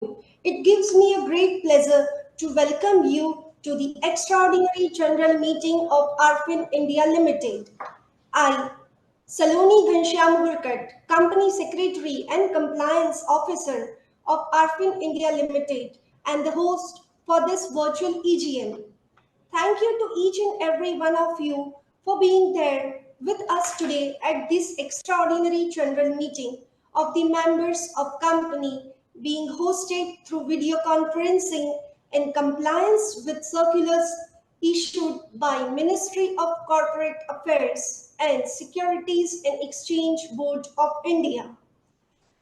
It gives me a great pleasure to welcome you to the extraordinary general meeting of Arfin India Limited. I, Saloni Ghanshyam Gurkat, Company Secretary and Compliance Officer of Arfin India Limited, and the host for this virtual EGM. Thank you to each and every one of you for being there with us today at this extraordinary general meeting of the members of company being hosted through video conferencing in compliance with circulars issued by Ministry of Corporate Affairs and Securities and Exchange Board of India.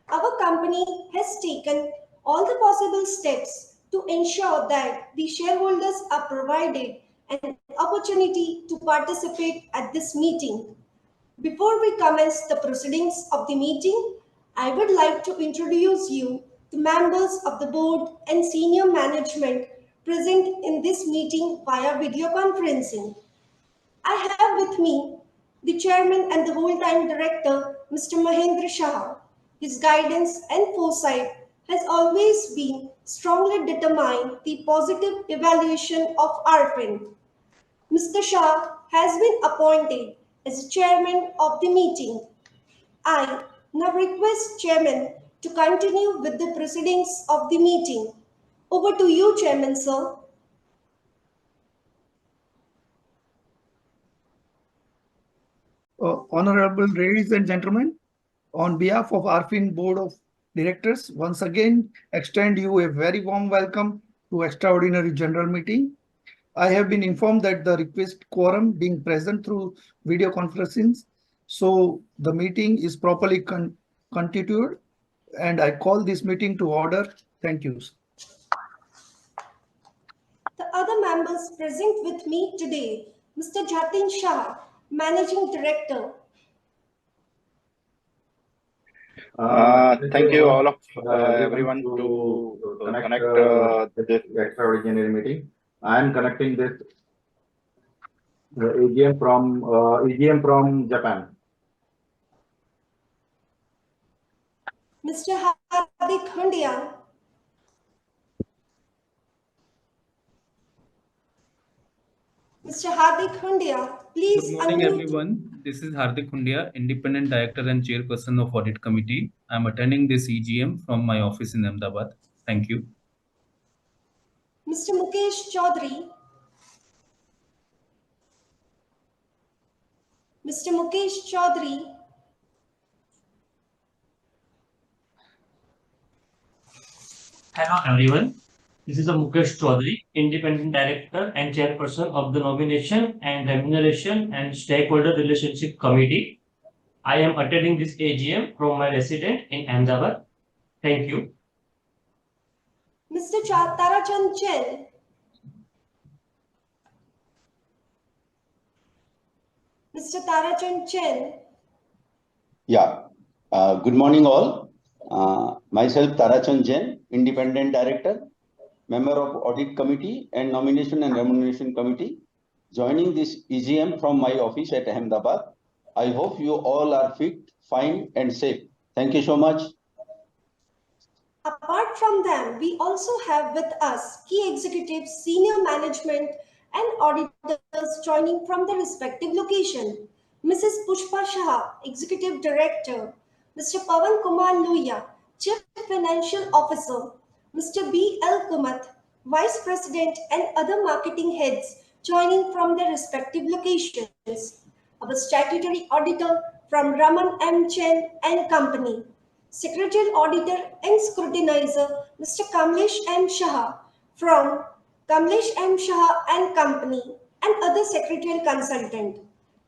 Our company has taken all the possible steps to ensure that the shareholders are provided an opportunity to participate at this meeting. Before we commence the proceedings of the meeting, I would like to introduce you to members of the board and senior management present in this meeting via video conferencing. I have with me the chairman and the whole-time director, Mr. Mahendra Shah. His guidance and foresight has always been strongly determined the positive evaluation of Arfin. Mr. Shah has been appointed as chairman of the meeting. I now request chairman to continue with the proceedings of the meeting. Over to you, chairman, sir. Honorable ladies and gentlemen, on behalf of Arfin Board of Directors, once again extend you a very warm welcome to Extraordinary General Meeting. I have been informed that the request quorum being present through video conferencing, so the meeting is properly constituted, and I call this meeting to order. Thank you. The other members present with me today, Mr. Jatin Shah, Managing Director. Thank you all of everyone to connect this extraordinary meeting. I am connecting this EGM from Japan. Mr. Hardik Hundia. Mr. Hardik Hundia, please. Good morning, everyone. This is Hardik Hundia, Independent Director and Chairperson of Audit Committee. I am attending this EGM from my office in Ahmedabad. Thank you. Mr. Mukesh Chaudhary. Mr. Mukesh Chaudhary. Hello, everyone. This is Mukesh Chaudhary, Independent Director and Chairperson of the Nomination and Remuneration and Stakeholder Relationship Committee. I am attending this AGM from my residence in Ahmedabad. Thank you. Mr. Tarachand Chen. Mr. Tarachand Chen. Yeah. Good morning, all. Myself, Tarachand Jain, Independent Director, Member of Audit Committee and Nomination and Remuneration Committee, joining this EGM from my office at Ahmedabad. I hope you all are fit, fine and safe. Thank you so much. Apart from them, we also have with us key executives, senior management and auditors joining from the respective location. Mrs. Pushpa Shah, Executive Director, Mr. Pawan Kumar Luya, Chief Financial Officer, Mr. B.L. Kumath, Vice President and other marketing heads joining from their respective locations. Our statutory auditor from Raman M. Chen and Company. Secretarial Auditor and Scrutinizer, Mr. Kamlesh M. Shah from Kamlesh M. Shah and Company and other secretarial consultant.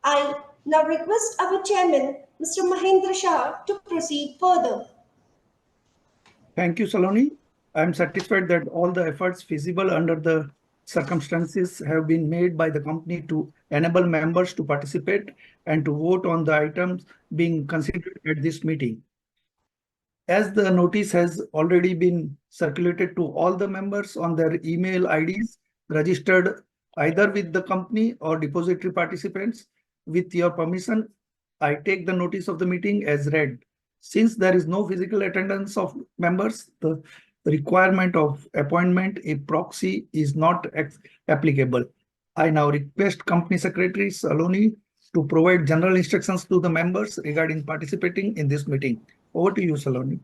I now request our chairman, Mr. Mahendra Shah, to proceed further. Thank you, Saloni. I am satisfied that all the efforts feasible under the circumstances have been made by the company to enable members to participate and to vote on the items being considered at this meeting. As the notice has already been circulated to all the members on their email IDs registered either with the company or depository participants, with your permission, I take the notice of the meeting as read. Since there is no physical attendance of members, the requirement of appointment a proxy is not applicable. I now request Company Secretary Saloni to provide general instructions to the members regarding participating in this meeting. Over to you, Saloni.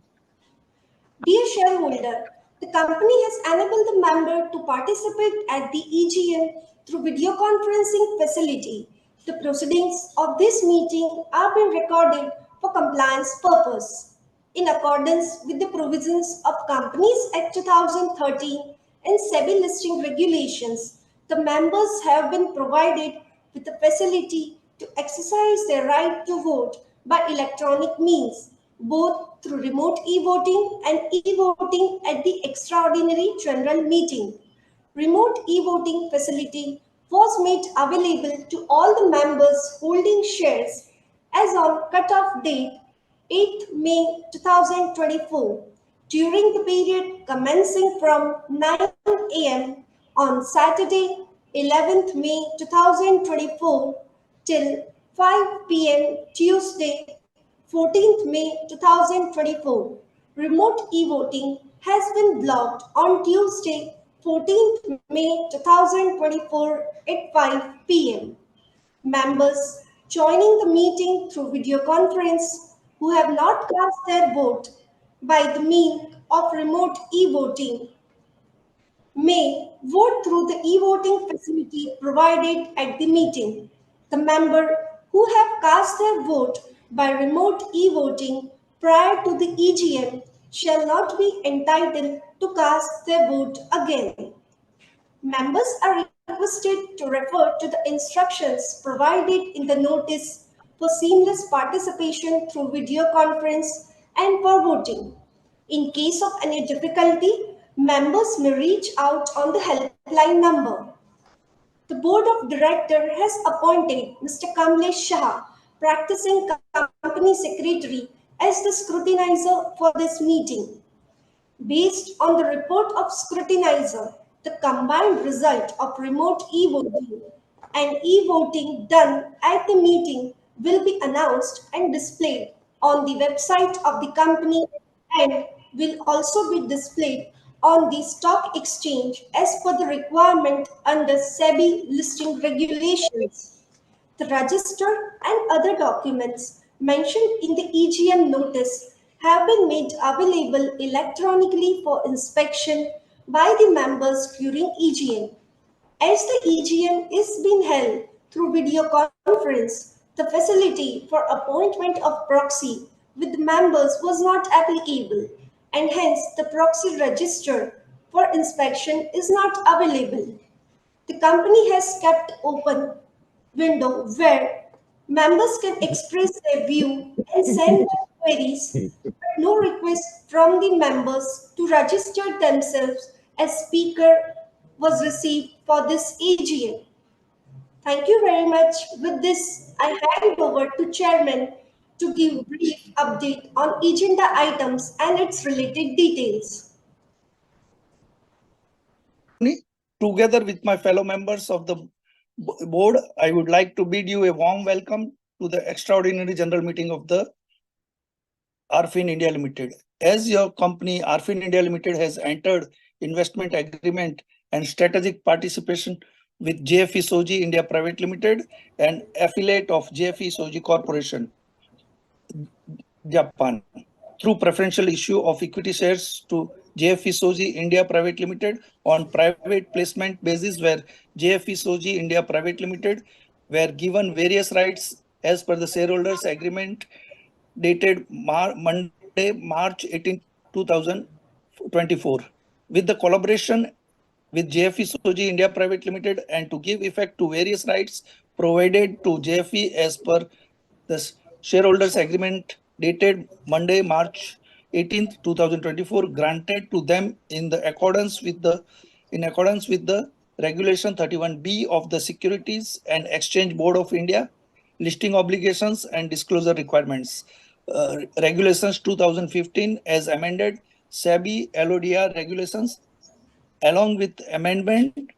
Dear shareholder, the company has enabled the member to participate at the EGM through video conferencing facility. The proceedings of this meeting are being recorded for compliance purpose. In accordance with the provisions of Companies Act 2013 and SEBI listing regulations, the members have been provided with the facility to exercise their right to vote by electronic means, both through remote e-voting and e-voting at the extraordinary general meeting. Remote e-voting facility was made available to all the members holding shares as on cutoff date 8th May 2024 during the period commencing from 9 a.m. on Saturday 11th May 2024 till 5 p.m. Tuesday 14th May 2024. Remote e-voting has been blocked on Tuesday 14th May 2024 at 5 p.m. Members joining the meeting through video conference who have not cast their vote by the means of remote e-voting may vote through the e-voting facility provided at the meeting. The member who have cast their vote by remote e-voting prior to the EGM shall not be entitled to cast their vote again. Members are requested to refer to the instructions provided in the notice for seamless participation through video conference and for voting. In case of any difficulty, members may reach out on the helpline number. The Board of Directors has appointed Mr. Kamlesh Shah, practicing company secretary, as the scrutinizer for this meeting. Based on the report of scrutinizer, the combined result of remote e-voting and e-voting done at the meeting will be announced and displayed on the website of the company and will also be displayed on the stock exchange as per the requirement under SEBI listing regulations. The register and other documents mentioned in the EGM notice have been made available electronically for inspection by the members during EGM. As the EGM is being held through video conference, the facility for appointment of proxy with members was not applicable, and hence the proxy register for inspection is not available. The company has kept open window where members can express their view and send their queries, but no request from the members to register themselves as speaker was received for this AGM. Thank you very much. With this, I hand over to Chairman to give brief update on agenda items and its related details. Together with my fellow members of the board, I would like to bid you a warm welcome to the extraordinary general meeting of the Arfin India Limited. As your company, Arfin India Limited, has entered investment agreement and strategic participation with JFE Soji India Private Limited, an affiliate of JFE Soji Corporation, Japan, through preferential issue of equity shares to JFE Soji India Private Limited on private placement basis, where JFE Soji India Private Limited were given various rights as per the shareholders agreement dated Monday, March 18, 2024, with the collaboration with JFE Soji India Private Limited, and to give effect to various rights provided to JFE as per the shareholders agreement dated Monday, March 18th, 2024, granted to them in accordance with the Regulation 31B of the Securities and Exchange Board of India, listing obligations and disclosure requirements. Regulations 2015 as amended, SEBI LODR regulations, along with amendment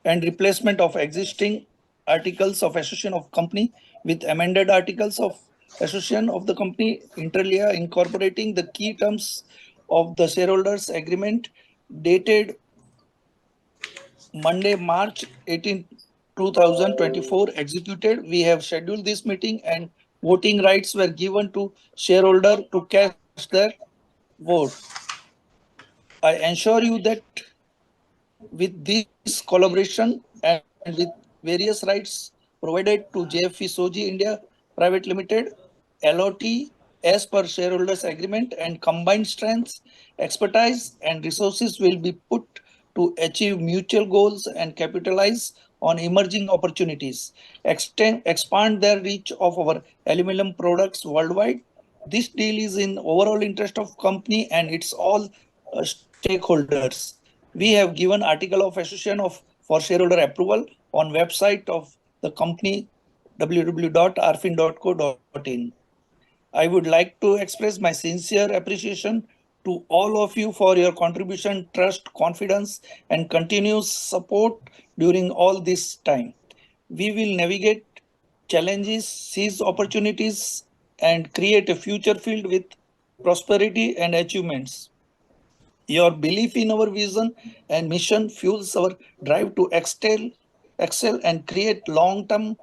and replacement of existing articles of association of company with amended articles of association of the company, inter alia incorporating the key terms of the shareholders agreement dated Monday, March 18, 2024 executed. We have scheduled this meeting and voting rights were given to shareholder to cast their vote. I ensure you that with this collaboration and with various rights provided to JFE Soji India Private Limited, LOT, as per shareholders agreement, and combined strengths, expertise and resources will be put to achieve mutual goals and capitalize on emerging opportunities, expand their reach of our aluminum products worldwide. This deal is in overall interest of company and its all stakeholders. We have given article of association for shareholder approval on website of the company www.arfin.co.in. I would like to express my sincere appreciation to all of you for your contribution, trust, confidence, and continuous support during all this time. We will navigate challenges, seize opportunities, and create a future filled with prosperity and achievements. Your belief in our vision and mission fuels our drive to excel and create long-term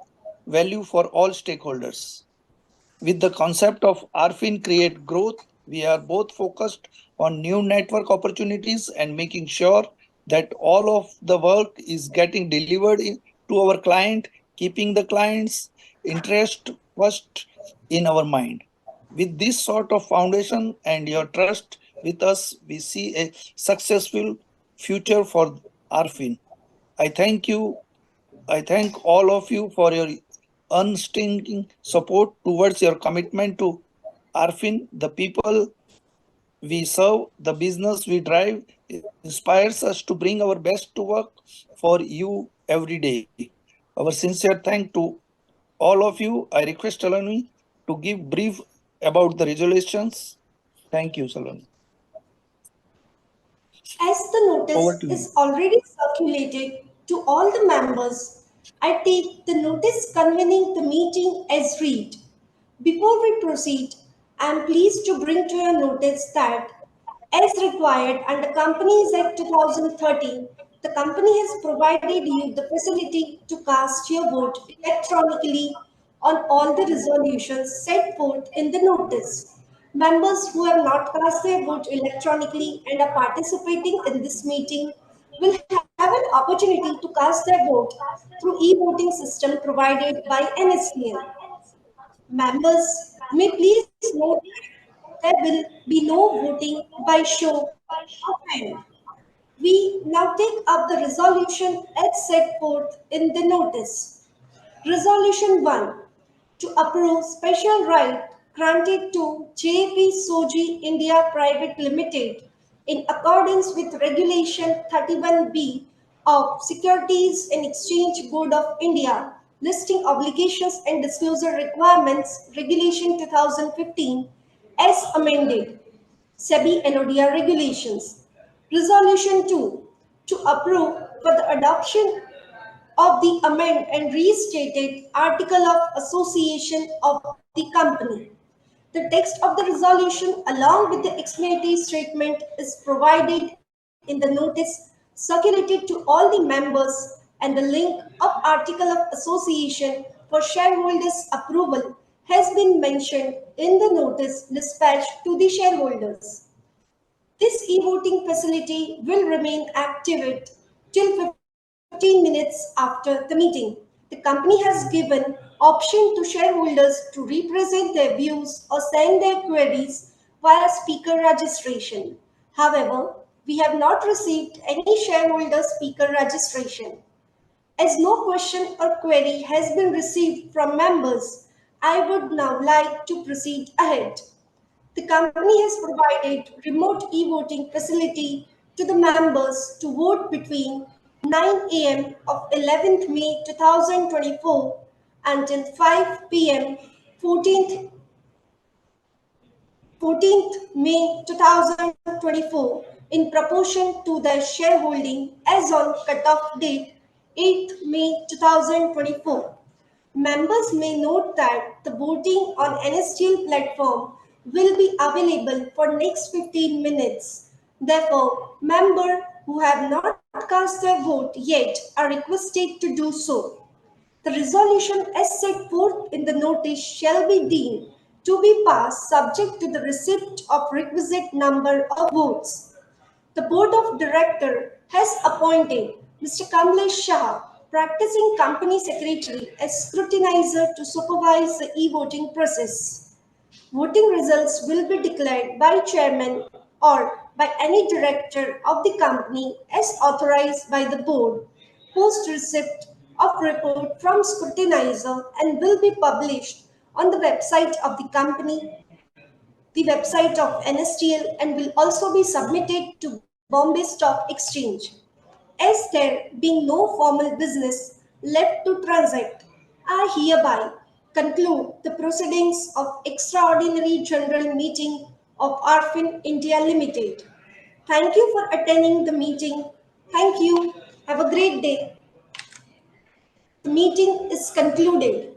value for all stakeholders. With the concept of Arfin Create Growth, we are both focused on new network opportunities and making sure that all of the work is getting delivered to our client, keeping the client's interest first in our mind. With this sort of foundation and your trust with us, we see a successful future for Arfin. I thank you. I thank all of you for your unstinting support towards your commitment to Arfin. The people we serve, the business we drive inspires us to bring our best to work for you every day. Our sincere thanks to all of you. I request Saloni to give brief about the resolutions. Thank you, Saloni. As the Over notice to you. is already circulated to all the members, I take the notice convening the meeting as read. Before we proceed, I am pleased to bring to your notice that, as required under Companies Act 2013, the company has provided you the facility to cast your vote electronically on all the resolutions set forth in the notice. Members who have not cast their vote electronically and are participating in this meeting will have an opportunity to cast their vote through e-voting system provided by NSDL. Members may please note that there will be no voting by show of hand. We now take up the resolution as set forth in the notice. Resolution 1 to approve special right granted to JP Soji India Private Limited in accordance with Regulation 31B of Securities and Exchange Board of India, listing obligations and disclosure requirements, Regulation 2015, as amended. SEBI NODR regulations. Resolution 2 to approve for the adoption of the amend and restated article of association of the company. The text of the resolution along with the explanatory statement is provided in the notice circulated to all the members and the link of article of association for shareholders approval has been mentioned in the notice dispatched to the shareholders. This e-voting facility will remain active till 15 minutes after the meeting. The company has given option to shareholders to represent their views or send their queries via speaker registration. However, we have not received any shareholder speaker registration. As no question or query has been received from members, I would now like to proceed ahead. The company has provided remote e-voting facility to the members to vote between 9 a.m. of 11th May 2024 until 5 p.m. 14th May 2024 in proportion to their shareholding as on cutoff date 8th May 2024. Members may note that the voting on NSTL platform will be available for next 15 minutes. Therefore, members who have not cast their vote yet are requested to do so. The resolution as set forth in the notice shall be deemed to be passed subject to the receipt of requisite number of votes. The Board of Directors has appointed Mr. Kamlesh Shah, practicing Company Secretary, as scrutinizer to supervise the e-voting process. Voting results will be declared by Chairman or by any director of the company as authorized by the board, post receipt of report from scrutinizer, and will be published on the website of the company, the website of NSTL, and will also be submitted to Bombay Stock Exchange. As there being no formal business left to transact, I hereby conclude the proceedings of Extraordinary General Meeting of Arfin India Limited. Thank you for attending the meeting. Thank you. Have a great day. The meeting is concluded.